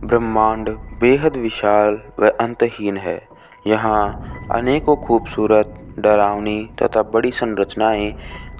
ब्रह्मांड बेहद विशाल व अंतहीन है। यहाँ अनेकों खूबसूरत, डरावनी तथा बड़ी संरचनाएं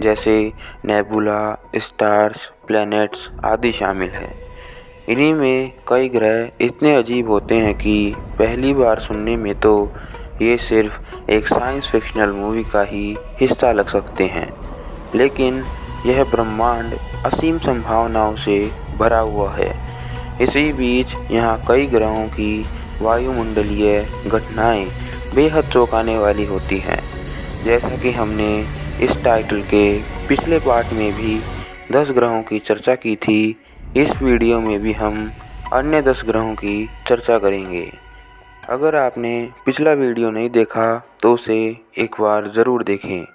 जैसे नेबुला, स्टार्स, प्लैनेट्स आदि शामिल हैं। इन्हीं में कई ग्रह इतने अजीब होते हैं कि पहली बार सुनने में तो ये सिर्फ एक साइंस फिक्शनल मूवी का ही हिस्सा लग सकते हैं, लेकिन यह ब्रह्मांड असीम संभावनाओं से भरा हुआ है। इसी बीच यहाँ कई ग्रहों की वायुमंडलीय घटनाएं बेहद चौंकाने वाली होती हैं। जैसा कि हमने इस टाइटल के पिछले पार्ट में भी 10 ग्रहों की चर्चा की थी, इस वीडियो में भी हम अन्य 10 ग्रहों की चर्चा करेंगे। अगर आपने पिछला वीडियो नहीं देखा तो उसे एक बार ज़रूर देखें।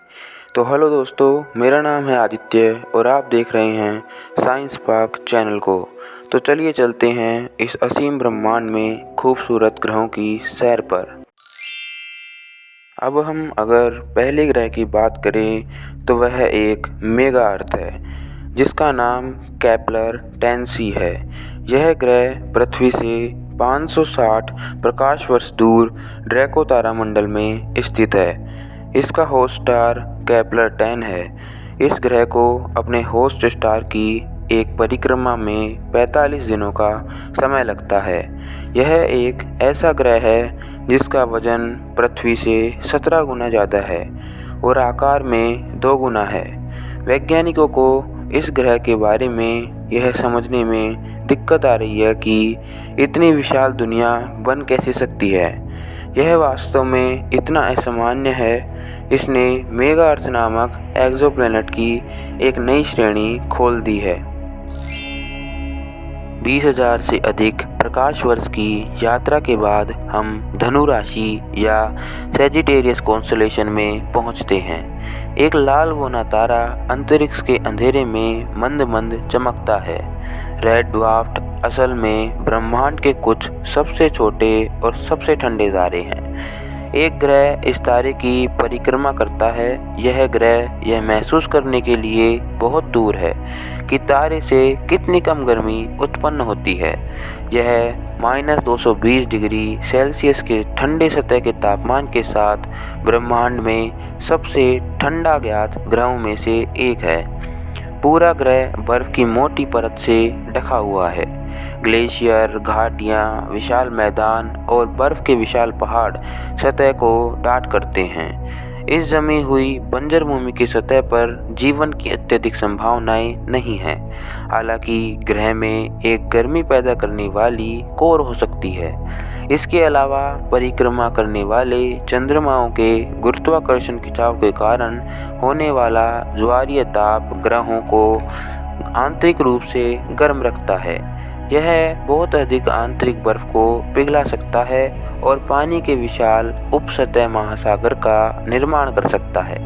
तो हेलो दोस्तों, मेरा नाम है आदित्य और आप देख रहे हैं साइंस पार्क चैनल को। तो चलिए चलते हैं इस असीम ब्रह्मांड में खूबसूरत ग्रहों की सैर पर। अब हम अगर पहले ग्रह की बात करें तो वह एक मेगा अर्थ है जिसका नाम केपलर 10c है। यह ग्रह पृथ्वी से 560 प्रकाश वर्ष दूर ड्रैको तारामंडल में स्थित है। इसका होस्ट स्टार केपलर 10 है। इस ग्रह को अपने होस्ट स्टार की एक परिक्रमा में 45 दिनों का समय लगता है। यह एक ऐसा ग्रह है जिसका वजन पृथ्वी से 17 गुना ज़्यादा है और आकार में 2 गुना है। वैज्ञानिकों को इस ग्रह के बारे में यह समझने में दिक्कत आ रही है कि इतनी विशाल दुनिया बन कैसे सकती है। यह वास्तव में इतना असामान्य है, इसने मेगा अर्थ नामक एक्सोप्लैनेट की एक नई श्रेणी खोल दी है। 20,000 से अधिक प्रकाश वर्ष की यात्रा के बाद हम धनु राशि या सैजिटेरियस कॉन्स्टेलेशन में पहुंचते हैं। एक लाल बौना तारा अंतरिक्ष के अंधेरे में मंद मंद चमकता है। रेड ड्वार्फ असल में ब्रह्मांड के कुछ सबसे छोटे और सबसे ठंडे तारे हैं। एक ग्रह इस तारे की परिक्रमा करता है। यह ग्रह यह महसूस करने के लिए बहुत दूर है कि तारे से कितनी कम गर्मी उत्पन्न होती है। यह -220 डिग्री सेल्सियस के ठंडे सतह के तापमान के साथ ब्रह्मांड में सबसे ठंडा ज्ञात ग्रहों में से एक है। पूरा ग्रह बर्फ की मोटी परत से ढका हुआ है। ग्लेशियर, घाटियाँ, विशाल मैदान और बर्फ के विशाल पहाड़ सतह को डाट करते हैं। इस जमी हुई बंजर भूमि की सतह पर जीवन की अत्यधिक संभावनाएं नहीं हैं। हालांकि ग्रह में एक गर्मी पैदा करने वाली कोर हो सकती है। इसके अलावा परिक्रमा करने वाले चंद्रमाओं के गुरुत्वाकर्षण खिंचाव के कारण होने वाला ज्वारीय ताप ग्रहों को आंतरिक रूप से गर्म रखता है। यह बहुत अधिक आंतरिक बर्फ को पिघला सकता है और पानी के विशाल उपसतह महासागर का निर्माण कर सकता है।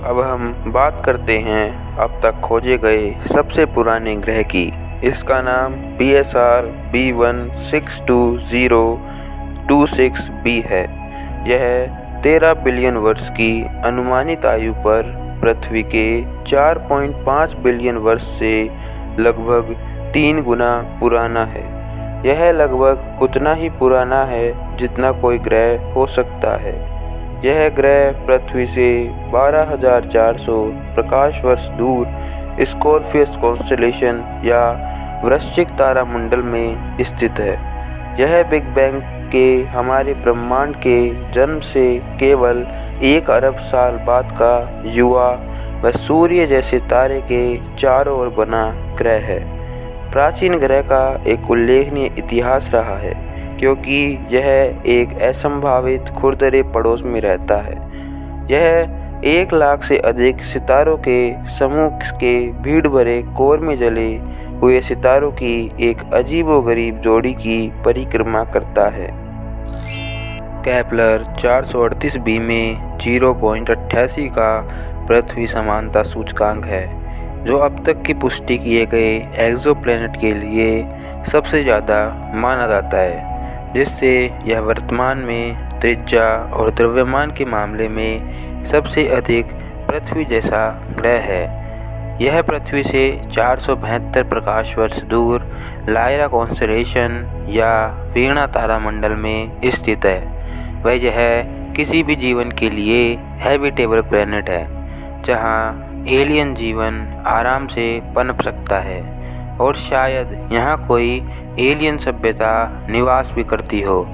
अब हम बात करते हैं अब तक खोजे गए सबसे पुराने ग्रह की। इसका नाम PSR B162026b है। यह 13 बिलियन वर्ष की अनुमानित आयु पर पृथ्वी के 4.5 बिलियन वर्ष से लगभग 3 गुना पुराना है। यह लगभग उतना ही पुराना है जितना कोई ग्रह हो सकता है। यह ग्रह पृथ्वी से 12,400 प्रकाश वर्ष दूर स्कॉर्पियस कॉन्स्टेलेशन या वृश्चिक तारामंडल में स्थित है। यह बिग बैंग के हमारे ब्रह्मांड के जन्म से केवल 1 अरब साल बाद का युवा व सूर्य जैसे तारे के चारों ओर बना ग्रह है। प्राचीन ग्रह का एक उल्लेखनीय इतिहास रहा है क्योंकि यह एक असंभावित खुरदरे पड़ोस में रहता है। यह 1 लाख से अधिक सितारों के समूह के भीड़ भरे कोर में जले हुए सितारों की एक अजीबोगरीब जोड़ी की परिक्रमा करता है। केपलर 438b में 0.88 का पृथ्वी समानता सूचकांक है, जो अब तक की पुष्टि किए गए एक्सोप्लैनेट के लिए सबसे ज़्यादा माना जाता है, जिससे यह वर्तमान में त्रिज्या और द्रव्यमान के मामले में सबसे अधिक पृथ्वी जैसा ग्रह है। यह पृथ्वी से 472 प्रकाश वर्ष दूर लायरा कॉन्स्टेलेशन या वीणा तारामंडल में स्थित है। वह यह किसी भी जीवन के लिए हैबिटेबल प्लैनेट है, जहां एलियन जीवन आराम से पनप सकता है और शायद यहाँ कोई एलियन सभ्यता निवास भी करती हो,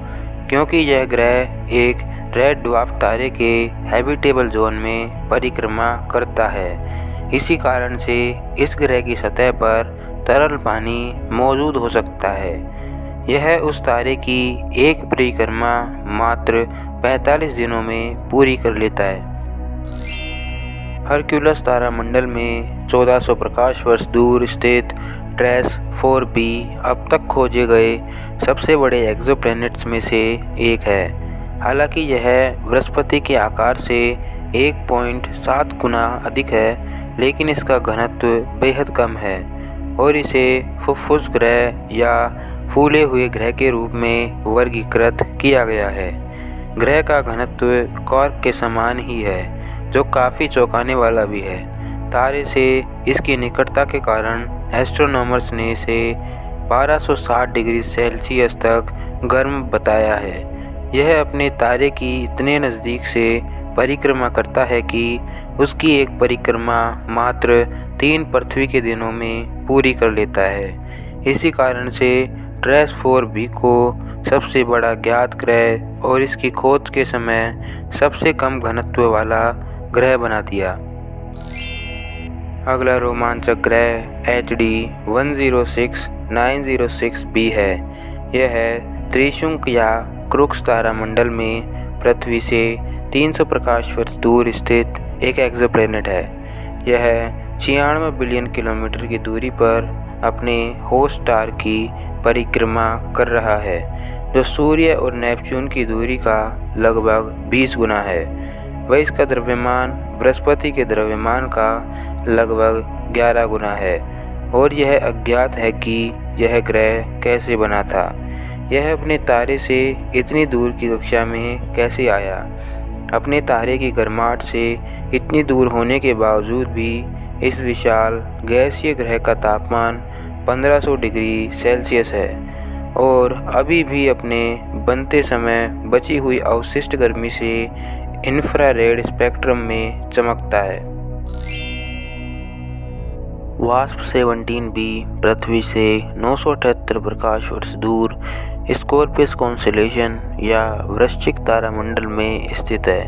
क्योंकि यह ग्रह एक रेड ड्वार्फ तारे के हैबिटेबल जोन में परिक्रमा करता है। इसी कारण से इस ग्रह की सतह पर तरल पानी मौजूद हो सकता है। यह उस तारे की एक परिक्रमा मात्र 45 दिनों में पूरी कर लेता है। हरक्यूलस तारामंडल में 1400 प्रकाश वर्ष दूर स्थित ट्रेस 4b अब तक खोजे गए सबसे बड़े एक्सोप्लैनेट्स में से एक है। हालांकि यह बृहस्पति के आकार से 1.7 गुना अधिक है, लेकिन इसका घनत्व बेहद कम है और इसे फुफ्फुस ग्रह या फूले हुए ग्रह के रूप में वर्गीकृत किया गया है। ग्रह का घनत्व कॉर्क के समान ही है, जो काफ़ी चौंकाने वाला भी है। तारे से इसकी निकटता के कारण एस्ट्रोनॉमर्स ने इसे 1260 डिग्री सेल्सियस तक गर्म बताया है। यह अपने तारे की इतने नज़दीक से परिक्रमा करता है कि उसकी एक परिक्रमा मात्र 3 पृथ्वी के दिनों में पूरी कर लेता है। इसी कारण से ट्रेस 4b को सबसे बड़ा ज्ञात ग्रह और इसकी खोज के समय सबसे कम घनत्व वाला ग्रह बना दिया। अगला रोमांचक ग्रह HD 106906b है। यह त्रिशुंक या क्रुक्स तारामंडल में पृथ्वी से 300 प्रकाश वर्ष दूर स्थित एक एक्सोप्लैनेट है। यह 96 बिलियन किलोमीटर की दूरी पर अपने होस्ट स्टार की परिक्रमा कर रहा है, जो सूर्य और नेपच्यून की दूरी का लगभग 20 गुना है। वह इसका द्रव्यमान बृहस्पति के द्रव्यमान का लगभग 11 गुना है और यह अज्ञात है कि यह ग्रह कैसे बना था। यह अपने तारे से इतनी दूर की कक्षा में कैसे आया। अपने तारे की गर्माहट से इतनी दूर होने के बावजूद भी इस विशाल गैसीय ग्रह का तापमान 1500 डिग्री सेल्सियस है और अभी भी अपने बनते समय बची हुई अवशिष्ट गर्मी से इंफ्रारेड स्पेक्ट्रम में चमकता है। वास्प 17b पृथ्वी से 978 प्रकाश वर्ष दूर स्कॉर्पियस कॉन्स्टेलेशन या वृश्चिक तारामंडल में स्थित है।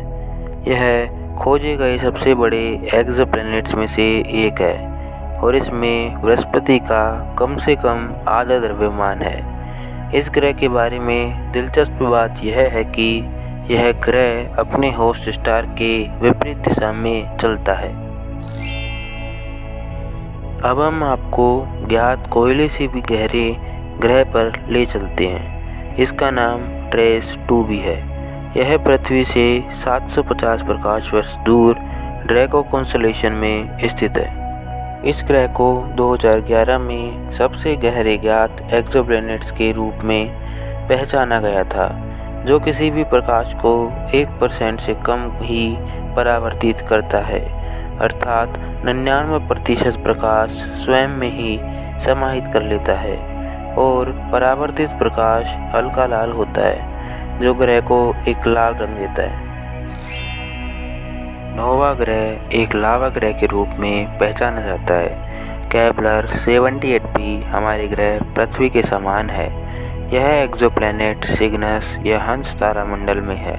यह खोजे गए सबसे बड़े एक्सोप्लैनेट्स में से एक है और इसमें बृहस्पति का कम से कम आधा द्रव्यमान है। इस ग्रह के बारे में दिलचस्प बात यह है कि यह ग्रह अपने होस्ट स्टार के विपरीत दिशा में चलता है। अब हम आपको ज्ञात कोयले से भी गहरे ग्रह पर ले चलते हैं। इसका नाम ट्रेस 2b है। यह पृथ्वी से 750 प्रकाश वर्ष दूर ड्रैको कॉन्स्टेलेशन में स्थित है। इस ग्रह को 2011 में सबसे गहरे ज्ञात एक्सोप्लैनेट्स के रूप में पहचाना गया था, जो किसी भी प्रकाश को 1% से कम ही परावर्तित करता है, अर्थात 99% प्रकाश स्वयं में ही समाहित कर लेता है और परावर्तित प्रकाश हल्का लाल होता है, जो ग्रह को एक लाल रंग देता है। नोवा ग्रह एक लावा ग्रह के रूप में पहचाना जाता है। केपलर 78b हमारे ग्रह पृथ्वी के समान है। यह एक्सोप्लैनेट सिग्नस या हंस तारामंडल में है।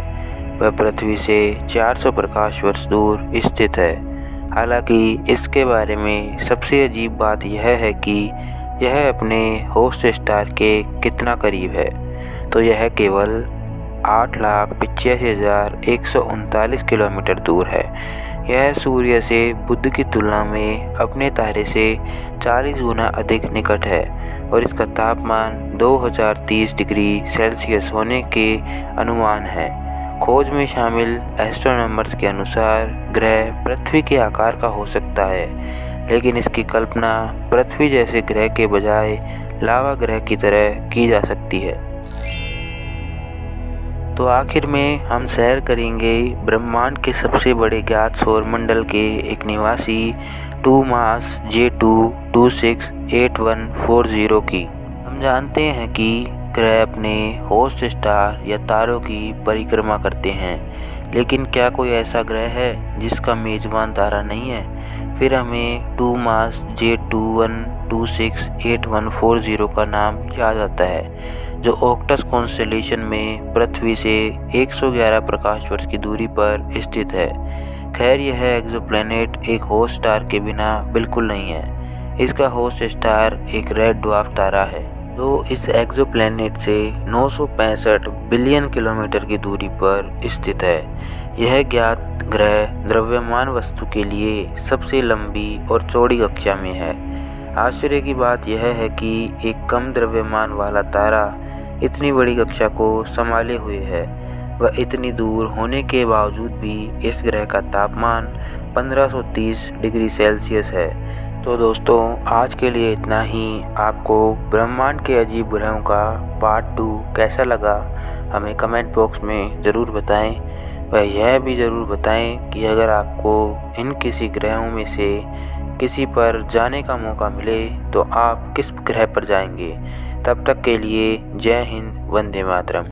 वह पृथ्वी से 400 प्रकाश वर्ष दूर स्थित है। हालांकि इसके बारे में सबसे अजीब बात यह है कि यह अपने होस्ट स्टार के कितना करीब है, तो यह केवल 8,85,139 किलोमीटर दूर है। यह सूर्य से बुध की तुलना में अपने तारे से 40 गुना अधिक निकट है और इसका तापमान 2030 डिग्री सेल्सियस होने के अनुमान है। खोज में शामिल एस्ट्रोनॉमर्स के अनुसार ग्रह पृथ्वी के आकार का हो सकता है, लेकिन इसकी कल्पना पृथ्वी जैसे ग्रह के बजाय लावा ग्रह की तरह की जा सकती है। तो आखिर में हम सैर करेंगे ब्रह्मांड के सबसे बड़े ज्ञात सौरमंडल के एक निवासी 2 मास J2268140 की। हम जानते हैं कि ग्रह अपने होस्ट स्टार या तारों की परिक्रमा करते हैं, लेकिन क्या कोई ऐसा ग्रह है जिसका मेजबान तारा नहीं है? फिर हमें 2 मास J21268140 का नाम याद आता है, जो ओक्टस कॉन्स्टेलेशन में पृथ्वी से 111 प्रकाश वर्ष की दूरी पर स्थित है। खैर, यह एक्सोप्लैनेट एक होस्ट स्टार के बिना बिल्कुल नहीं है। इसका होस्ट स्टार एक रेड ड्वार्फ तारा है, जो इस एक्सोप्लैनेट से 965 बिलियन किलोमीटर की दूरी पर स्थित है। यह ज्ञात ग्रह द्रव्यमान वस्तु के लिए सबसे लंबी और चौड़ी कक्षा में है। आश्चर्य की बात यह है कि एक कम द्रव्यमान वाला तारा इतनी बड़ी कक्षा को संभाले हुए है। वह इतनी दूर होने के बावजूद भी इस ग्रह का तापमान 1530 डिग्री सेल्सियस है। तो दोस्तों, आज के लिए इतना ही। आपको ब्रह्मांड के अजीब ग्रहों का पार्ट 2 कैसा लगा, हमें कमेंट बॉक्स में ज़रूर बताएं। वह यह भी ज़रूर बताएं कि अगर आपको इन किसी ग्रहों में से किसी पर जाने का मौका मिले तो आप किस ग्रह पर जाएंगे। तब तक के लिए जय हिंद, वंदे मातरम।